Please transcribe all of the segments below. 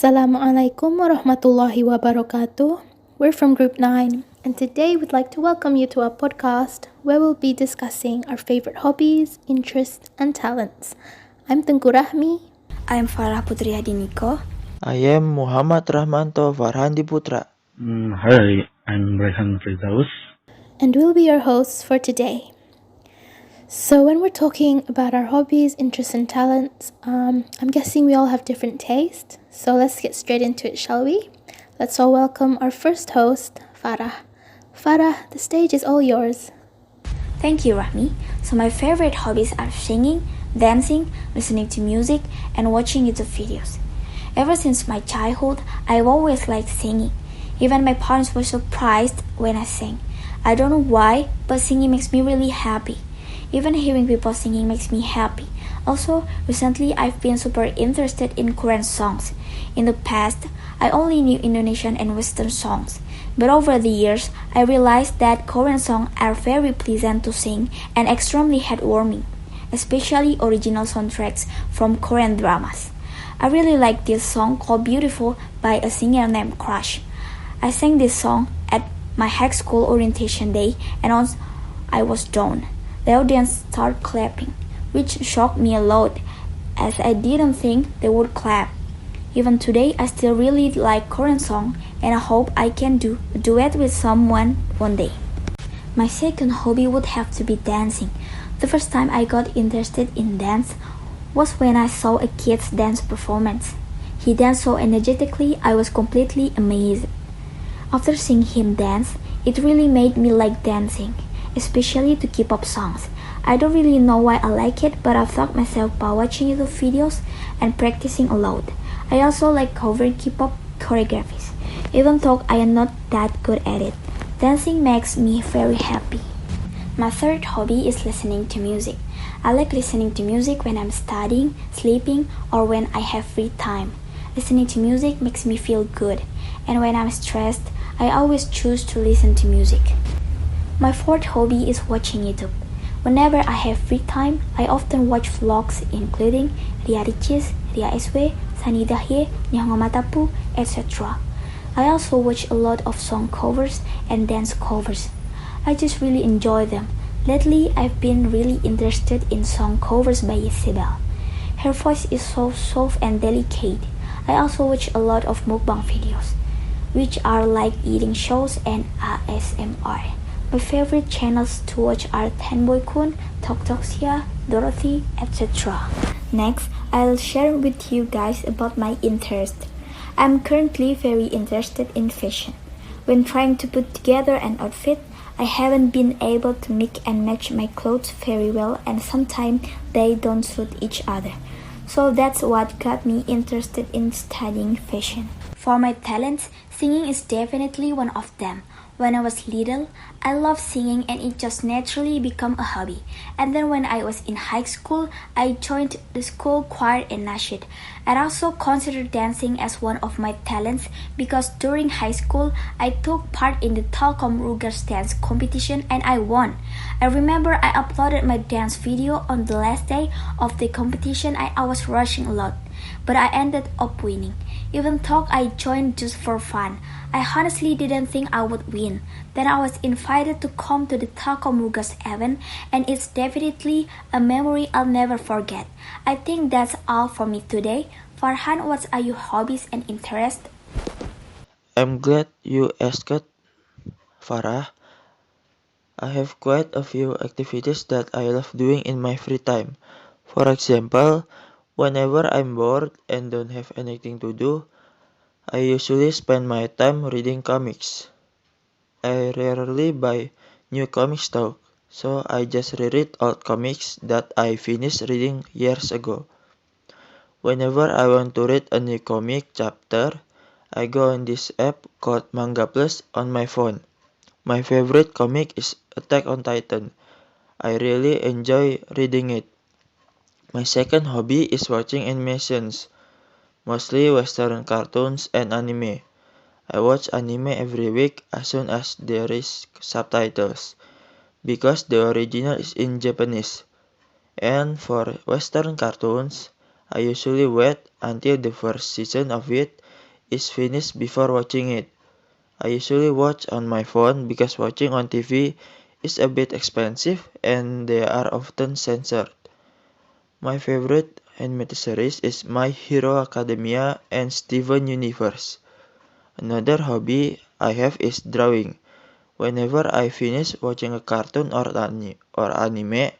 Assalamualaikum warahmatullahi wabarakatuh. We're from Group 9, and today we'd like to welcome you to our podcast where we'll be discussing our favorite hobbies, interests, and talents. I'm Tengku Rahmi. I'm Farah Putri Hadinico. I am Muhammad Rahmanto Farhandi Putra. Hi, I'm Rayhan Firdaus. And we'll be your hosts for today. So when we're talking about our hobbies, interests, and talents, I'm guessing we all have different tastes. So let's get straight into it, shall we? Let's all welcome our first host, Farah. Farah, the stage is all yours. Thank you, Rahmi. So my favorite hobbies are singing, dancing, listening to music, and watching YouTube videos. Ever since my childhood, I've always liked singing. Even my parents were surprised when I sang. I don't know why, but singing makes me really happy. Even hearing people singing makes me happy. Also, recently I've been super interested in Korean songs. In the past, I only knew Indonesian and Western songs. But over the years, I realized that Korean songs are very pleasant to sing and extremely heartwarming, especially original soundtracks from Korean dramas. I really like this song called Beautiful by a singer named Crush. I sang this song at my high school orientation day, and once I was done, the audience started clapping, which shocked me a lot, as I didn't think they would clap. Even today, I still really like Korean songs, and I hope I can do a duet with someone one day. My second hobby would have to be dancing. The first time I got interested in dance was when I saw a kid's dance performance. He danced so energetically, I was completely amazed. After seeing him dance, it really made me like dancing, especially to K-pop songs. I don't really know why I like it, but I've taught myself by watching YouTube videos and practicing a lot. I also like covering K-pop choreographies, even though I am not that good at it. Dancing makes me very happy. My third hobby is listening to music. I like listening to music when I'm studying, sleeping, or when I have free time. Listening to music makes me feel good, and when I'm stressed, I always choose to listen to music. My fourth hobby is watching YouTube. Whenever I have free time, I often watch vlogs including Ria Ricis, Ria SW, Sani Dahye, Nyahongo Matapu, etc. I also watch a lot of song covers and dance covers. I just really enjoy them. Lately, I've been really interested in song covers by Isabel. Her voice is so soft and delicate. I also watch a lot of mukbang videos, which are like eating shows and ASMR. My favorite channels to watch are Tenboy-kun, Toktoxia, Dorothy, etc. Next, I'll share with you guys about my interest. I'm currently very interested in fashion. When trying to put together an outfit, I haven't been able to mix and match my clothes very well, and sometimes they don't suit each other. So that's what got me interested in studying fashion. For my talents, singing is definitely one of them. When I was little, I loved singing and it just naturally became a hobby. And then when I was in high school, I joined the school choir and nasheed. I also consider dancing as one of my talents because during high school, I took part in the Telkom Rugers dance competition and I won. I remember I uploaded my dance video on the last day of the competition and I was rushing a lot, but I ended up winning. Even though I joined just for fun, I honestly didn't think I would win. Then I was invited to come to the Telkom Rugers event, and it's definitely a memory I'll never forget. I think that's all for me today. Farhan, what are your hobbies and interests? I'm glad you asked, Farah. I have quite a few activities that I love doing in my free time. For example, whenever I'm bored and don't have anything to do, I usually spend my time reading comics. I rarely buy new comics though, so I just reread old comics that I finished reading years ago. Whenever I want to read a new comic chapter, I go on this app called Manga Plus on my phone. My favorite comic is Attack on Titan. I really enjoy reading it. My second hobby is watching animations, mostly Western cartoons and anime. I watch anime every week as soon as there is subtitles, because the original is in Japanese. And for Western cartoons, I usually wait until the first season of it is finished before watching it. I usually watch on my phone because watching on TV is a bit expensive and they are often censored. My favorite animated series is My Hero Academia and Steven Universe. Another hobby I have is drawing. Whenever I finish watching a cartoon or anime,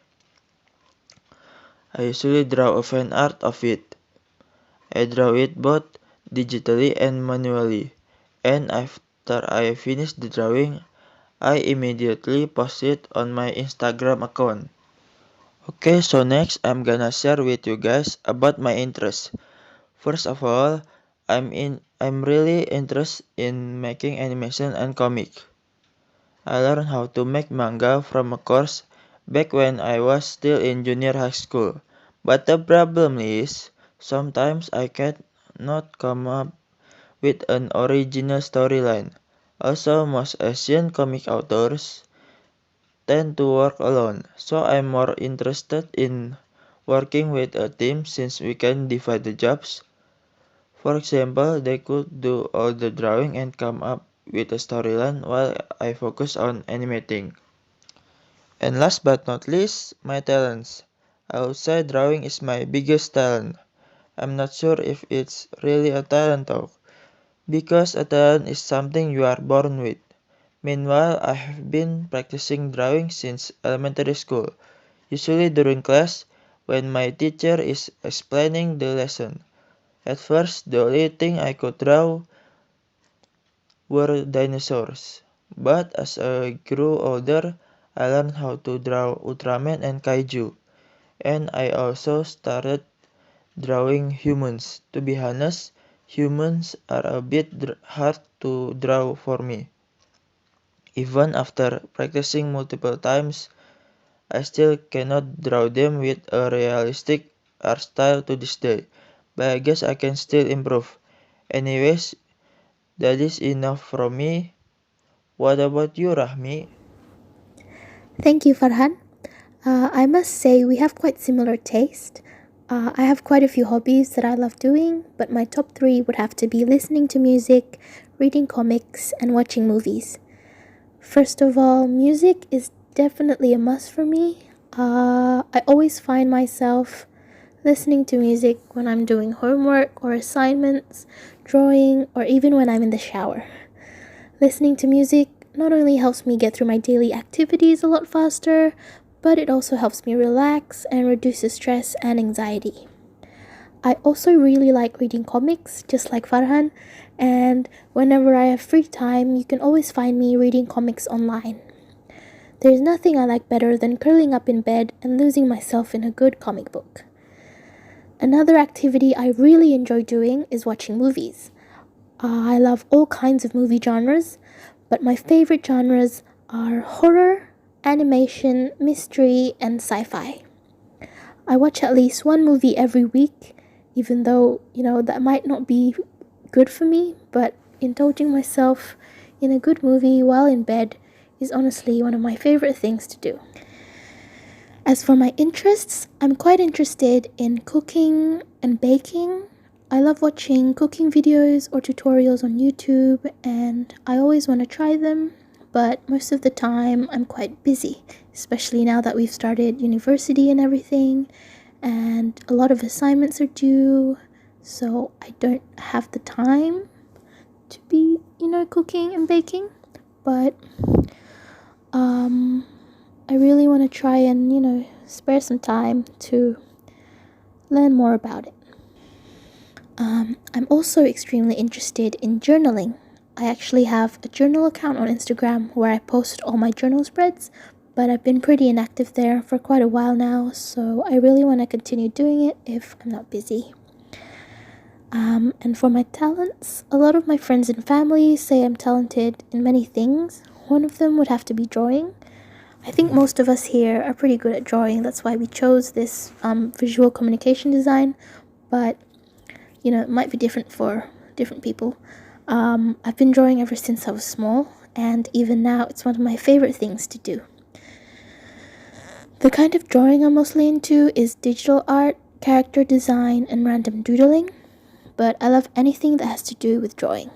I usually draw a fan art of it. I draw it both digitally and manually, and after I finish the drawing, I immediately post it on my Instagram account. Okay, so next I'm gonna share with you guys about my interests. First of all, I'm really interested in making animation and comic. I learned how to make manga from a course back when I was still in junior high school. But the problem is, sometimes I cannot come up with an original storyline. Also, most Asian comic authors tend to work alone, so I'm more interested in working with a team since we can divide the jobs. For example, they could do all the drawing and come up with a storyline while I focus on animating. And last but not least, my talents. I would say drawing is my biggest talent. I'm not sure if it's really a talent though, because a talent is something you are born with. Meanwhile, I have been practicing drawing since elementary school, usually during class when my teacher is explaining the lesson. At first, the only thing I could draw were dinosaurs, but as I grew older, I learned how to draw Ultraman and Kaiju, and I also started drawing humans. To be honest, humans are a bit hard to draw for me. Even after practicing multiple times, I still cannot draw them with a realistic art style to this day, but I guess I can still improve. Anyways, that is enough from me. What about you, Rahmi? Thank you, Farhan. I must say we have quite similar taste. I have quite a few hobbies that I love doing, but my top three would have to be listening to music, reading comics, and watching movies. First of all, music is definitely a must for me. I always find myself listening to music when I'm doing homework or assignments, drawing, or even when I'm in the shower. Listening to music not only helps me get through my daily activities a lot faster, but it also helps me relax and reduces stress and anxiety. I also really like reading comics, just like Farhan, and whenever I have free time, you can always find me reading comics online. There's nothing I like better than curling up in bed and losing myself in a good comic book. Another activity I really enjoy doing is watching movies. I love all kinds of movie genres, but my favorite genres are horror, animation, mystery, and sci-fi. I watch at least one movie every week, even though, that might not be good for me, but indulging myself in a good movie while in bed is honestly one of my favorite things to do. As for my interests, I'm quite interested in cooking and baking. I love watching cooking videos or tutorials on YouTube, and I always want to try them, but most of the time I'm quite busy, especially now that we've started university and everything, and a lot of assignments are due, so I don't have the time to be, cooking and baking, but I really want to try and, spare some time to learn more about it. I'm also extremely interested in journaling. I actually have a journal account on Instagram where I post all my journal spreads, but I've been pretty inactive there for quite a while now, so I really want to continue doing it if I'm not busy. And for my talents, a lot of my friends and family say I'm talented in many things. One of them would have to be drawing. I think most of us here are pretty good at drawing. That's why we chose this visual communication design, but it might be different for different people. I've been drawing ever since I was small, and even now it's one of my favorite things to do. The kind of drawing I'm mostly into is digital art, character design, and random doodling. but I love anything that has to do with drawing.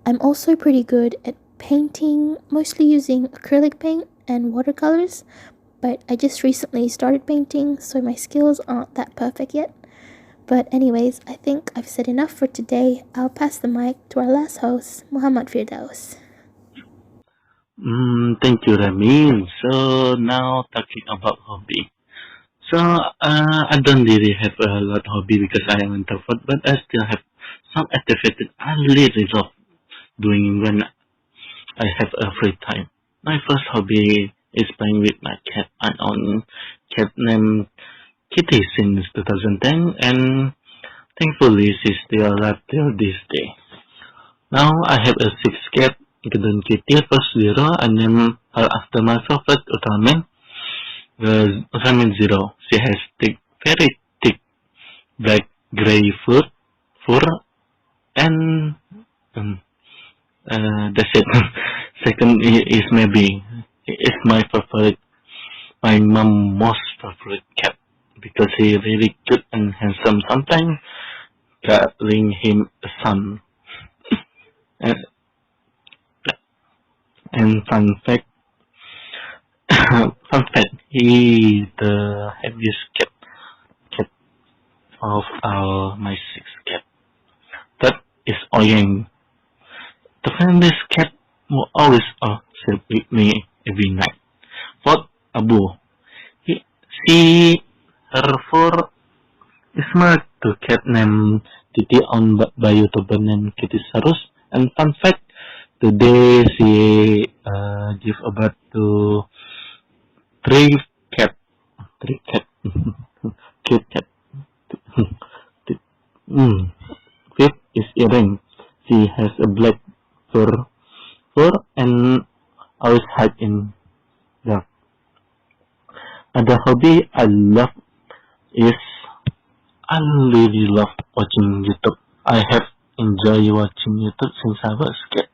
I'm also pretty good at painting, mostly using acrylic paint and watercolors, but I just recently started painting, so my skills aren't that perfect yet. But anyways, I think I've said enough for today. I'll pass the mic to our last host, Muhammad Firdaus. Thank you, Rahmi. So now talking about hobby. So I don't really have a lot of hobby because I am introvert, but I still have some activities I really love doing when I have a free time. My first hobby is playing with my cat. I own cat named Kitty since 2010, and thankfully she's still alive till this day. Now I have a six cat, Golden Kitty first zero, and named her after my favorite Ultraman, Ultraman Zero. She has very thick black gray fur, and that's it. Second is maybe it's my favorite, my mom most favorite cat because he really cute and handsome. Sometimes calling him a son. And, and fun fact, he the heaviest cat of my six cat. That is Oyeng. The family's cat will always sleep with me every night. Fourth, Abu. Her fur is marked to cat named Titi owned by YouTuber named Kitty Sarus. And fun fact, today she gave birth to three cat, cute cat. Fifth is Earring. She has a black fur and always hide in dark. Other hobby I love is I really love watching YouTube. I have enjoyed watching YouTube since I was a kid.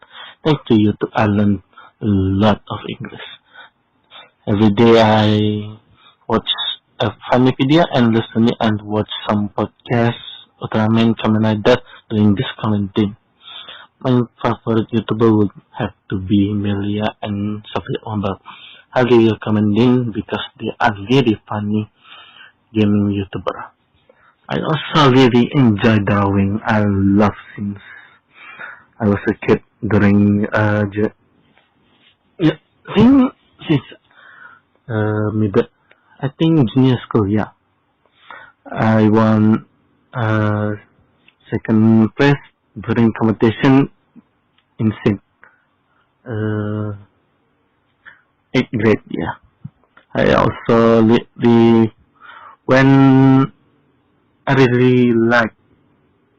Thanks to YouTube, I learned a lot of English. Every day I watch a funny video and listen and watch some podcasts, Ultraman, comment like that during this quarantine. My favorite YouTuber would have to be Melia and Sophie Ombar. Highly recommending because they are really funny gaming YouTuber. I also really enjoy drawing. I love since I was a kid during since middle, I think junior school. Yeah, I won second place during competition in eighth grade. Yeah, I also when I really like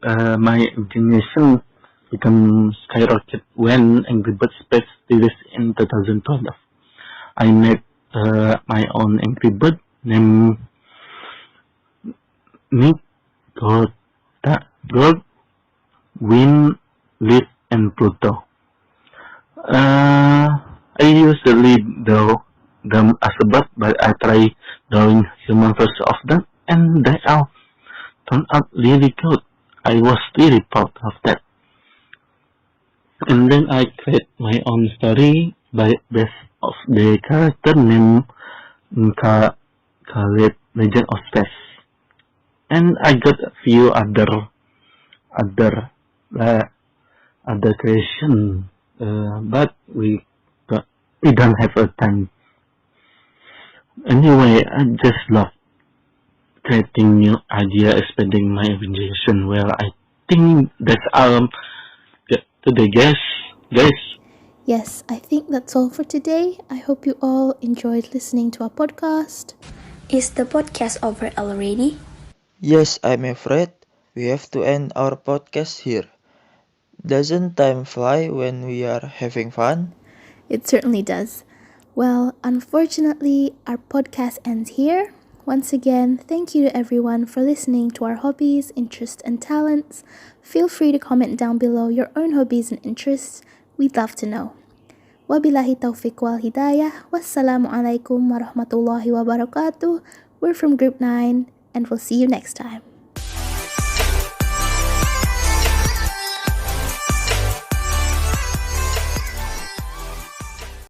my imagination become skyrocket when Angry Birds Space released in 2012. I made my own Angry Bird named Nick, Gold, Wind, Leaf, and Pluto. I usually draw them as a bird, but I try drawing human version of them, and they all turned out really good. I was really proud of that. And then I create my own story based of the character named Khaled Legend of Space. And I got a few other creation, but we don't have a time. Anyway, I just love creating new idea, expanding my imagination. Well, I think that's today, guys. Yes, I think that's all for today. I hope you all enjoyed listening to our podcast. Is the podcast over already? Yes, I'm afraid we have to end our podcast here. Doesn't time fly when we are having fun? It certainly does. Well, unfortunately, our podcast ends here. Once again, thank you to everyone for listening to our hobbies, interests, and talents. Feel free to comment down below your own hobbies and interests. We'd love to know. Wabillahi taufiq wal hidayah. Wassalamualaikum warahmatullahi wabarakatuh. We're from Group 9, and we'll see you next time.